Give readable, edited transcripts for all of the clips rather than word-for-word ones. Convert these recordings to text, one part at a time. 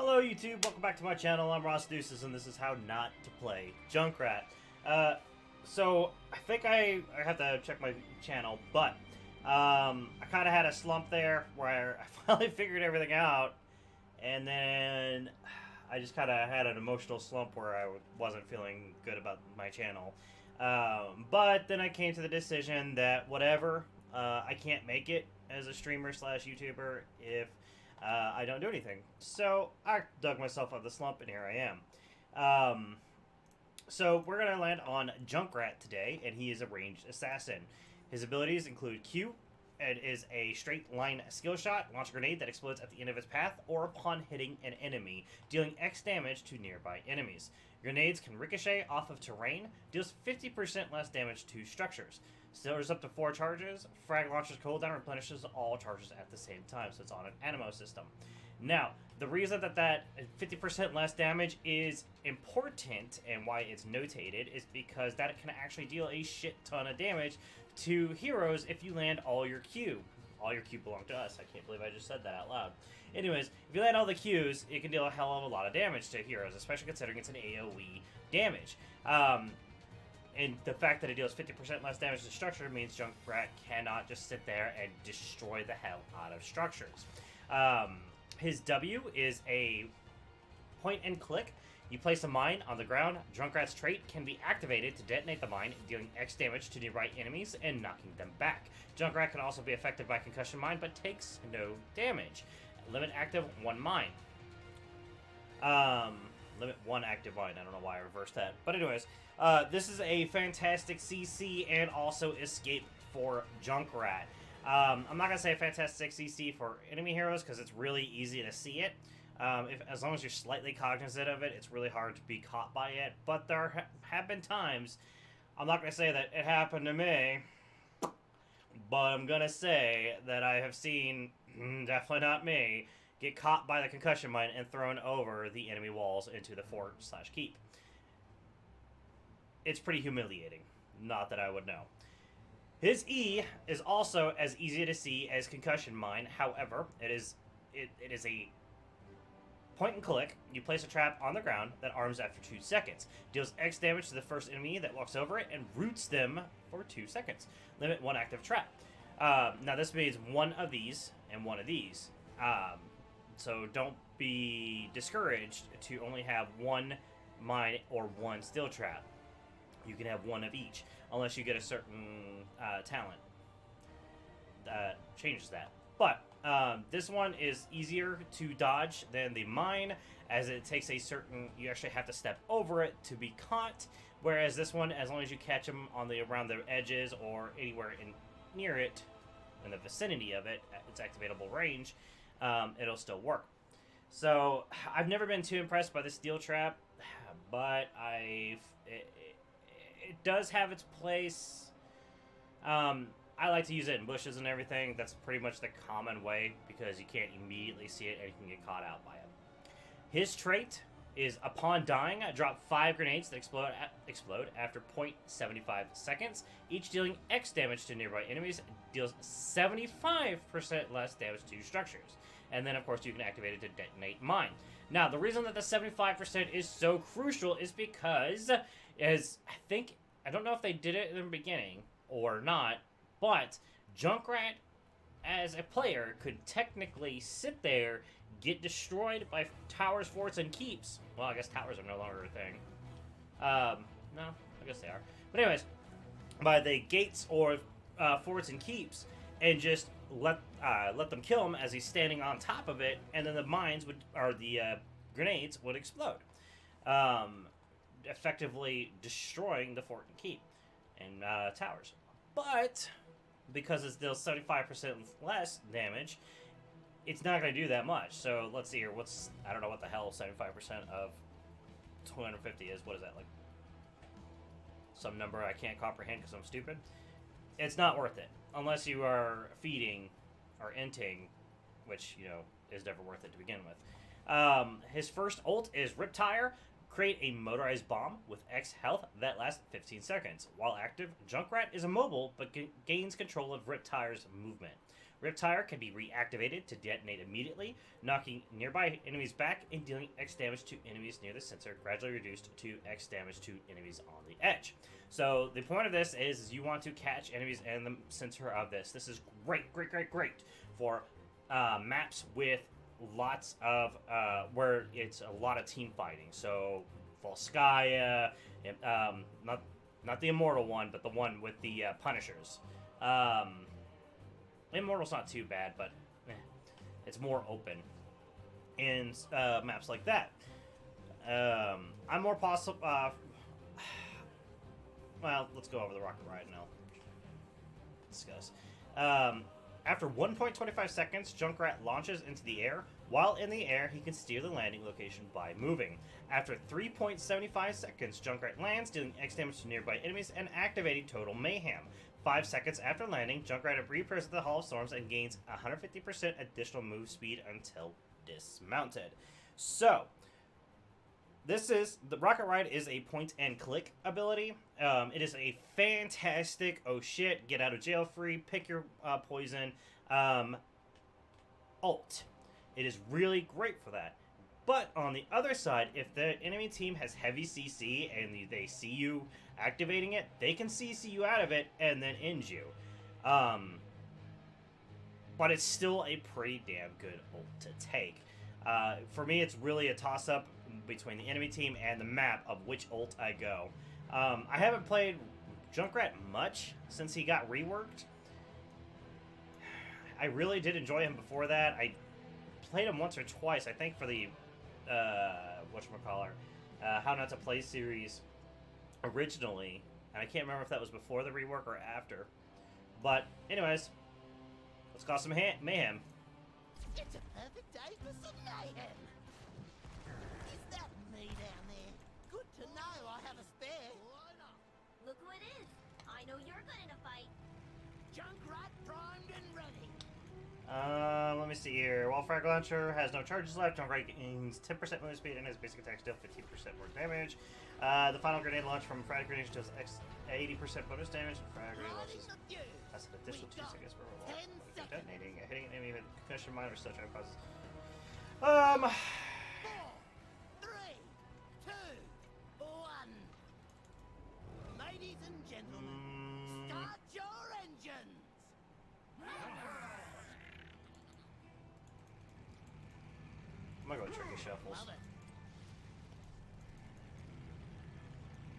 Hello YouTube, welcome back to my channel. I'm Ross Deuces, and this is how not to play Junkrat. So I think I have to check my channel, but I kind of had a slump there where I finally figured everything out, and then I just kind of had an emotional slump where I wasn't feeling good about my channel. But then I came to the decision that whatever, I can't make it as a streamer slash YouTuber if I don't do anything. So I dug myself out of the slump, and here I am. So we're going to land on Junkrat today, and he is a ranged assassin. His abilities include Q. It is a straight line skill shot, launch a grenade that explodes at the end of its path or upon hitting an enemy, dealing X damage to nearby enemies. Grenades can ricochet off of terrain, deals 50% less damage to structures. Stores up to 4 charges. Frag launcher's cooldown replenishes all charges at the same time, so it's on an animo system. Now, the reason that 50% less damage is important and why it's notated is because that can actually deal a shit ton of damage to heroes if you land all your Q. All your Q belong to us. I can't believe I just said that out loud. Anyways, if you land all the Qs, it can deal a hell of a lot of damage to heroes, especially considering it's an AoE damage. And the fact that it deals 50% less damage to structure means Junkrat cannot just sit there and destroy the hell out of structures. His W is a point and click. You place a mine on the ground. Junkrat's trait can be activated to detonate the mine, dealing X damage to nearby enemies and knocking them back. Junkrat can also be affected by concussion mine, but takes no damage. Limit active 1 mine. Limit 1 active mine. I don't know why I reversed that. But anyways, this is a fantastic CC and also escape for Junkrat. I'm not going to say a fantastic CC for enemy heroes because it's really easy to see it. As long as you're slightly cognizant of it, it's really hard to be caught by it. But there have been times, I'm not going to say that it happened to me, but I'm going to say that I have seen, definitely not me, get caught by the concussion mine and thrown over the enemy walls into the fort/keep. It's pretty humiliating. Not that I would know. His E is also as easy to see as concussion mine. However, it is a point and click. You place a trap on the ground that arms after 2 seconds. Deals X damage to the first enemy that walks over it and roots them for 2 seconds. Limit 1 active trap. Now this means 1 of these and 1 of these. So don't be discouraged to only have 1 mine or 1 steel trap. You can have 1 of each, unless you get a certain talent that changes that. But this one is easier to dodge than the mine, as it takes a certain, you actually have to step over it to be caught, whereas this one, as long as you catch them around the edges or anywhere near it, in the vicinity of it, at its activatable range, it'll still work. So I've never been too impressed by the steel trap, but it does have its place. I like to use it in bushes and everything. That's pretty much the common way because you can't immediately see it and you can get caught out by it. His trait is upon dying, drop 5 grenades that explode after 0.75 seconds, each dealing X damage to nearby enemies, deals 75% less damage to structures. And then, of course, you can activate it to detonate mine. Now, the reason that the 75% is so crucial is because, I don't know if they did it in the beginning or not, but Junkrat, as a player, could technically sit there, get destroyed by towers, forts, and keeps. Well, I guess towers are no longer a thing. No, I guess they are. But anyways, by the gates or forts and keeps, and just let them kill him as he's standing on top of it, and then the mines the grenades would explode, effectively destroying the fort and keep and towers. But because it deals 75% less damage, it's not going to do that much. So let's see here. I don't know what the hell 75% of 250 is. What is that, like some number I can't comprehend because I'm stupid? It's not worth it unless you are feeding or inting, which, you know, is never worth it to begin with. His first ult is Riptire. Create a motorized bomb with X health that lasts 15 seconds. While active, Junkrat is immobile but gains control of Riptire's movement. Riptire can be reactivated to detonate immediately, knocking nearby enemies back and dealing X damage to enemies near the sensor, gradually reduced to X damage to enemies on the edge. So the point of this is you want to catch enemies in the center of this. This is great for maps with lots of where it's a lot of team fighting. So Volskaya, not the Immortal one, but the one with the Punishers. Immortal's not too bad, but it's more open in maps like that. I'm more possible. Well, let's go over the rocket ride and I'll discuss. After 1.25 seconds, Junkrat launches into the air. While in the air, he can steer the landing location by moving. After 3.75 seconds, Junkrat lands, dealing X damage to nearby enemies and activating Total Mayhem. 5 seconds after landing, Junkrat reappears at the Hall of Storms and gains 150% additional move speed until dismounted. So, the Rocket Ride is a point and click ability. It is a fantastic, oh shit, get out of jail free, pick your poison ult. It is really great for that. But on the other side, if the enemy team has heavy CC and they see you activating it, they can CC you out of it and then end you. But it's still a pretty damn good ult to take. For me, it's really a toss-up between the enemy team and the map of which ult I go. I haven't played Junkrat much since he got reworked. I really did enjoy him before that. I played him once or twice, I think, for the whatchamacallit, How Not To Play series originally, and I can't remember if that was before the rework or after. But anyways, let's cause some mayhem. It's a perfect day for some mayhem. Is that me down there? Good to know I have a spare. Why not? Look who it is. I know you're good in a fight. Junkrat primed and ready. Let me see here. While Frag Launcher has no charges left, Junkrat gains 10% move speed and his basic attacks deal 15% more damage. The final grenade launch from Frag Grenade does 80% bonus damage, and Frag Grenade launches has an additional 2 seconds per roll. Detonating, hitting an enemy with concussion mine or such causes. 4, 3, 2, 1. Ladies and gentlemen, start your engines. I'm gonna go tricky shuffles. Love it.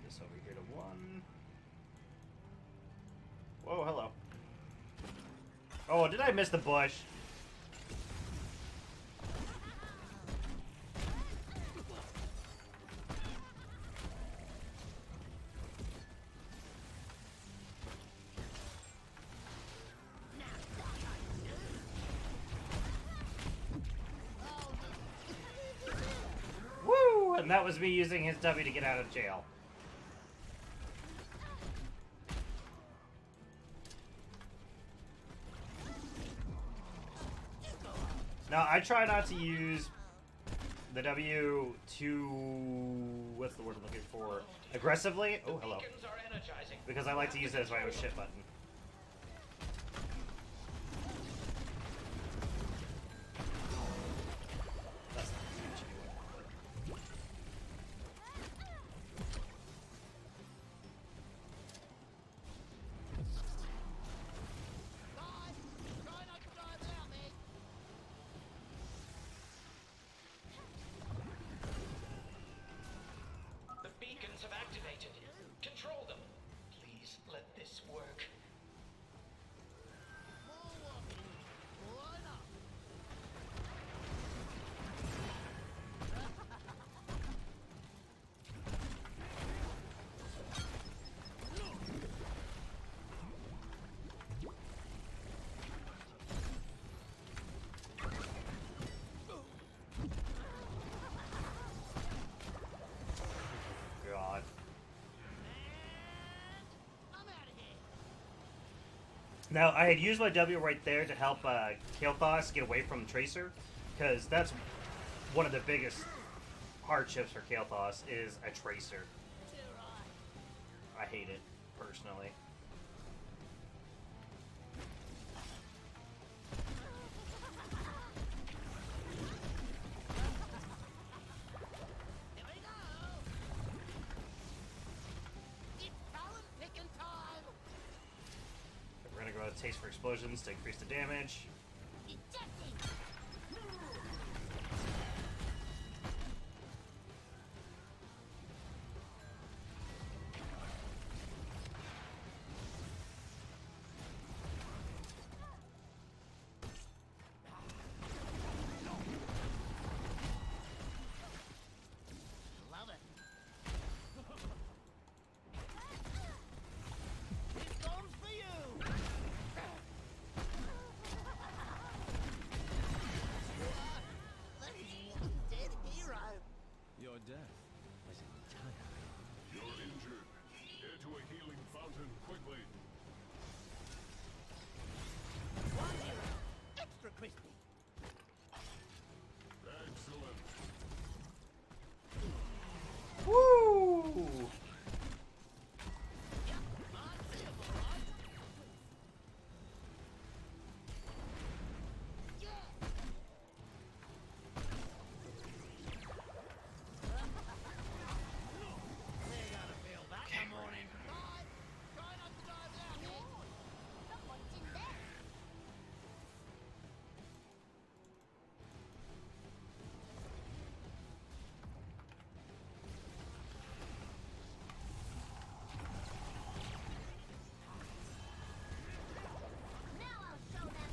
This over here to 1. Whoa, hello. Oh, did I miss the bush? Woo! And that was me using his W to get out of jail. Now, I try not to use the W too, what's the word I'm looking for, aggressively. Oh, hello. Because I like to use it as my own shit button. That's not much anyway. Try not to die without me. The beacons have activated. Control them. Please let this work. More walking. Why not? God. I'm out of here. Now, I had used my W right there to help Kael'thas get away from Tracer, because that's one of the biggest hardships for Kael'thas is a Tracer. Too right. I hate it, personally. taste for explosions to increase the damage. Ejecting. Love it. This one's for you. That is one dead hero. Your death was entirely. You're injured. Head to a healing fountain quickly. One hero. Extra crispy. Excellent. Woo! They're gonna feel that in the morning. Bye. Try not to die without me. Someone's in there. Now I'll show them.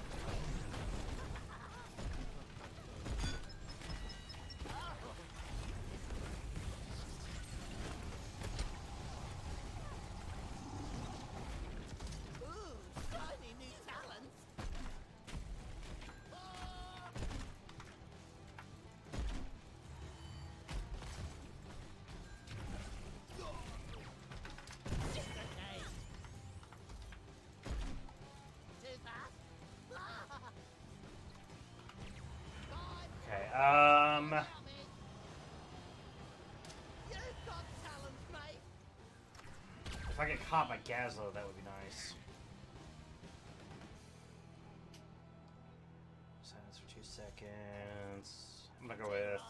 Ooh, shiny new talents. Ah! Just a taste. Too fast. Ah! Bye. Okay, Without me. You've got talents, mate. if I get caught by Gazlo, that would be nice. Silence for 2 seconds. I'm gonna go with.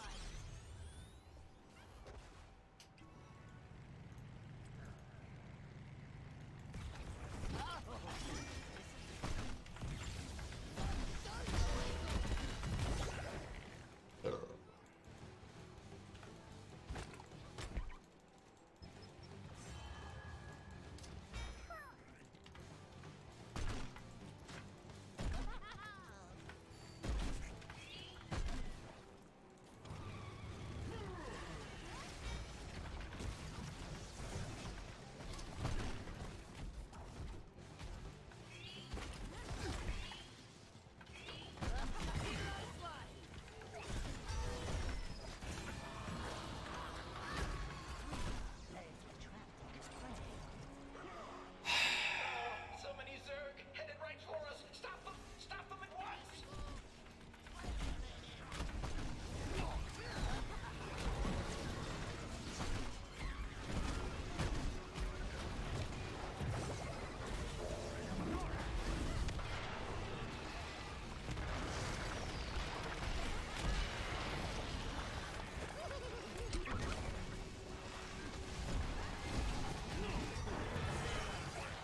So many Zerg headed right for us. Stop them! Stop them at once!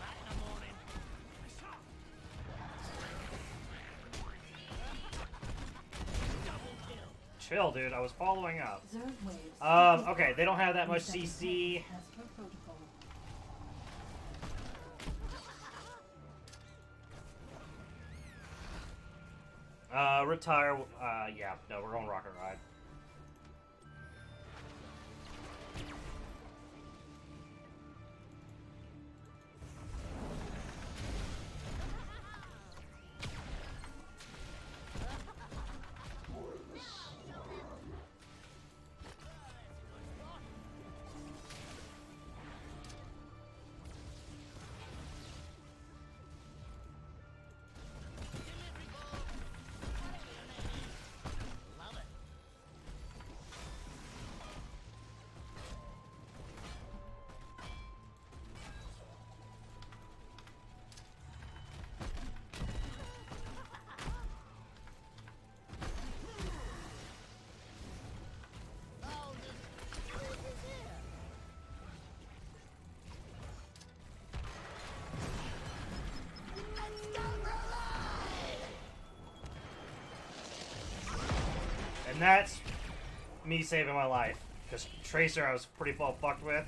Back in the morning. Double kill. Chill, dude. I was following up. Zerg waves. Okay, they don't have that much CC. As per protocol. Retire. Yeah, no, we're going Rocket Ride. Delivery ball. Love it. And that's me saving my life. Because Tracer I was pretty well fucked with.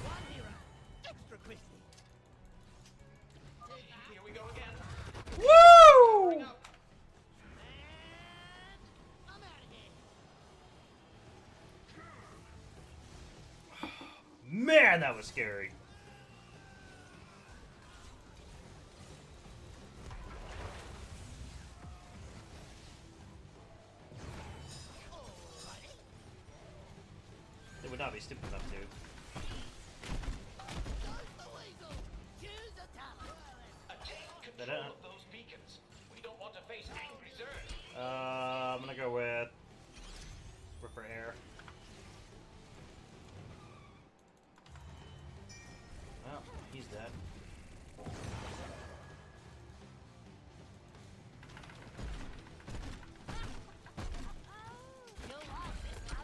One hero. Extra crispy. Here we go again. Woo! And I'm out of here. Man, that was scary. They would not be stupid enough to. Goes the weasel. Choose a talent. Take Da-da. control of those beacons. We don't want to face angry Zerg. I'm gonna go with Ripper Air. Well, he's dead. You'll love this one.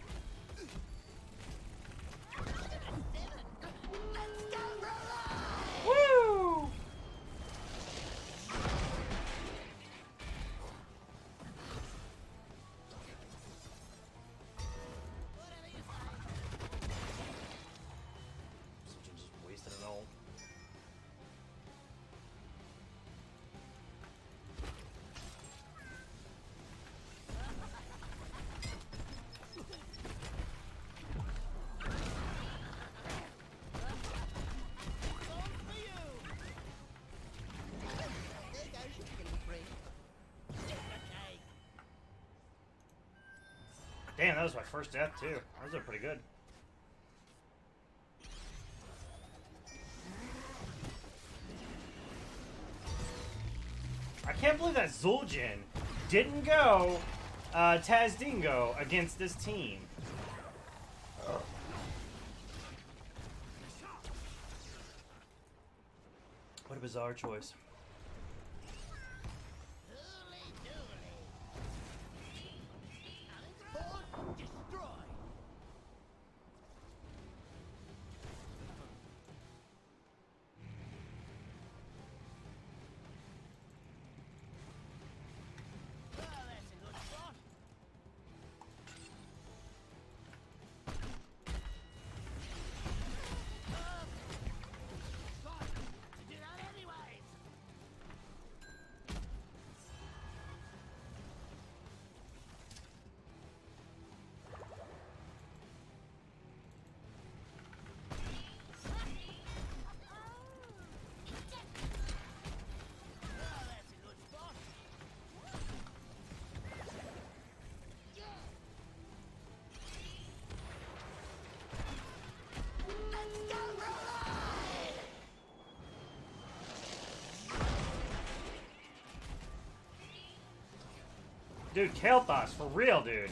Let's go, Roller! Woo! Whatever you say. Such just wasted an ult. There you go, she's gonna be free. Okay. Damn, that was my first death too. Those are pretty good. I can't believe that Zul'jin didn't go Tazdingo against this team. What a bizarre choice. Hooly dooly. Spawn, destroy. Well, that's a good spot. Fine, to do that anyways. Well, that's a good spot. Let's go, Roller! Dude, Kael'thas, for real, dude.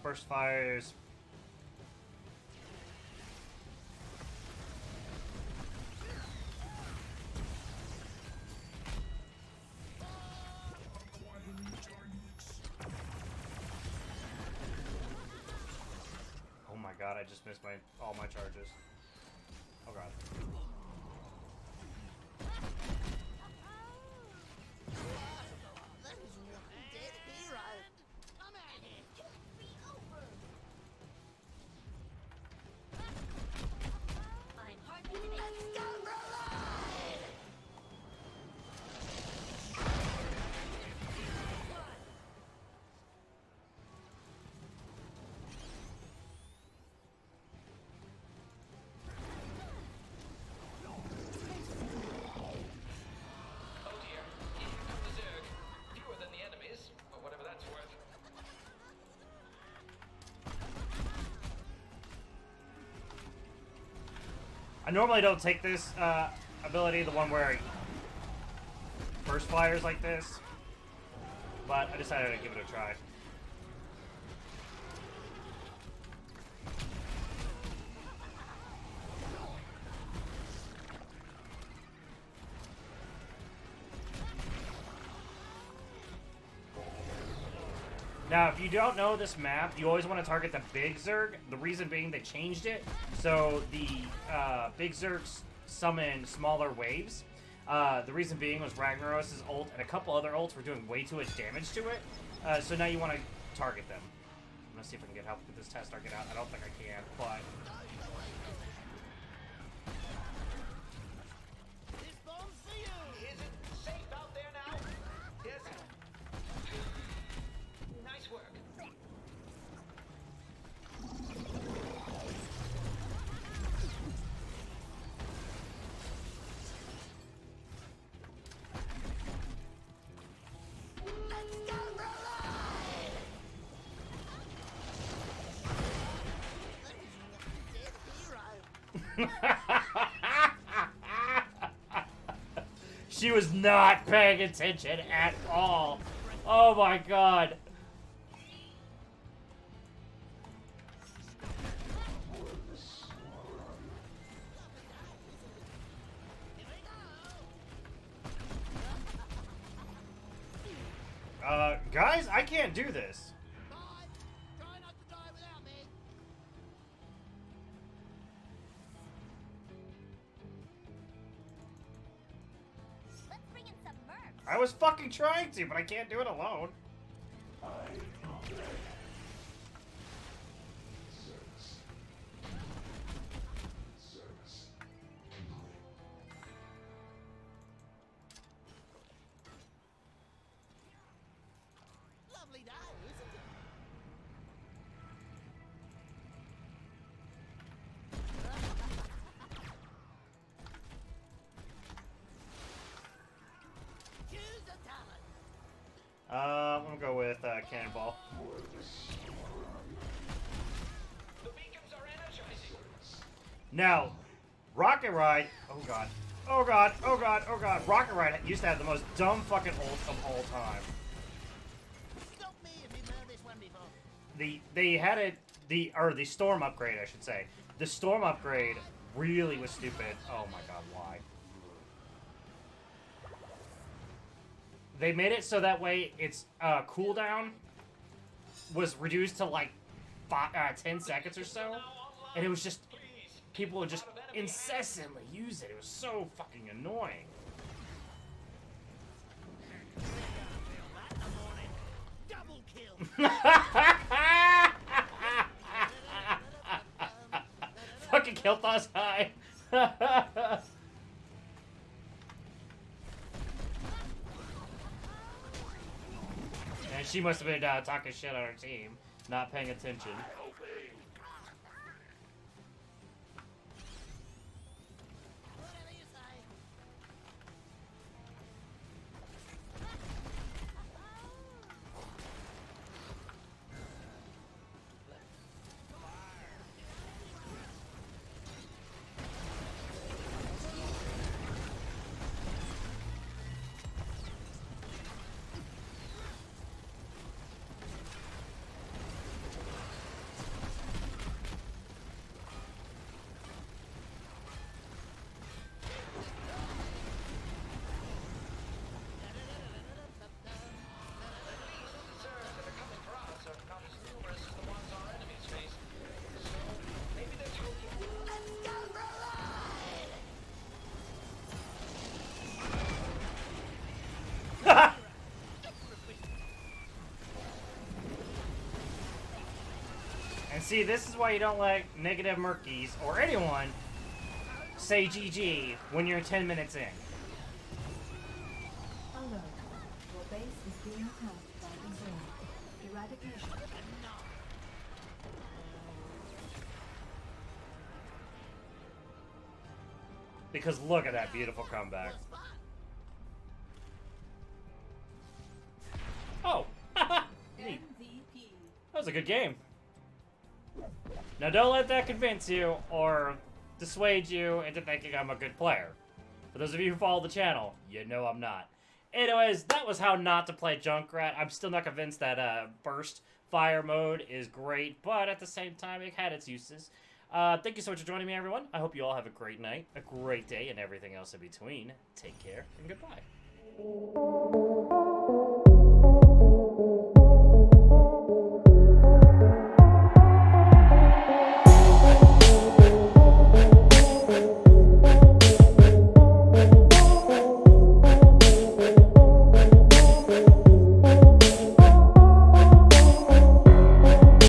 Burst fires. Oh my god, I just missed all my charges. Oh god. That is one dead hero. I'm out of here. I'm hardly to make Let's go, Roller! normally don't take this ability, the one where it burst fires like this, but I decided to give it a try. Now, if you don't know this map, you always want to target the big Zerg. The reason being they changed it, so the big Zergs summon smaller waves. The reason being was Ragnaros' ult and a couple other ults were doing way too much damage to it. So now you want to target them. I'm going to see if I can get help with this test target out. I don't think I can, but... This bomb's for you! Is it safe out there now? Yes. Nice work. Let's go, Roland! Dead hero. She was not paying attention at all. Oh my god. Guys, I can't do this. Bye. Try not to die without me. Let's bring in some mercs. I was fucking trying to, but I can't do it alone. Lovely day, isn't it? Choose a talent. I'm gonna go with Cannonball. The beacons are energizing. Now, Rocket Ride. Oh god. Oh god. Oh god. Oh god. Rocket Ride used to have the most dumb fucking ult of all time. Stop me if you've heard this one before. They had it the storm upgrade, I should say. The storm upgrade really was stupid. Oh my god, why? They made it so that way its cooldown was reduced to like 10 seconds or so, and it was just people would just incessantly use it. It was so fucking annoying. Double kill. Fucking Kilthos high. And she must have been talking shit on her team, not paying attention. Whatever you say. The Zergs that are coming for us are not as numerous as the ones our enemies face. So maybe they're taking. Let's go, Roland! And see, this is why you don't let negative Murkies or anyone say GG when you're 10 minutes in. Alert. Your base is being attacked by the Zerg. Eradication. Because look at that beautiful comeback. Oh! Neat. MVP. That was a good game. Now don't let that convince you, or dissuade you into thinking I'm a good player. For those of you who follow the channel, you know I'm not. Anyways, that was how not to play Junkrat. I'm still not convinced that burst fire mode is great, but at the same time, it had its uses. Thank you so much for joining me, everyone. I hope you all have a great night, a great day, and everything else in between. Take care, and goodbye.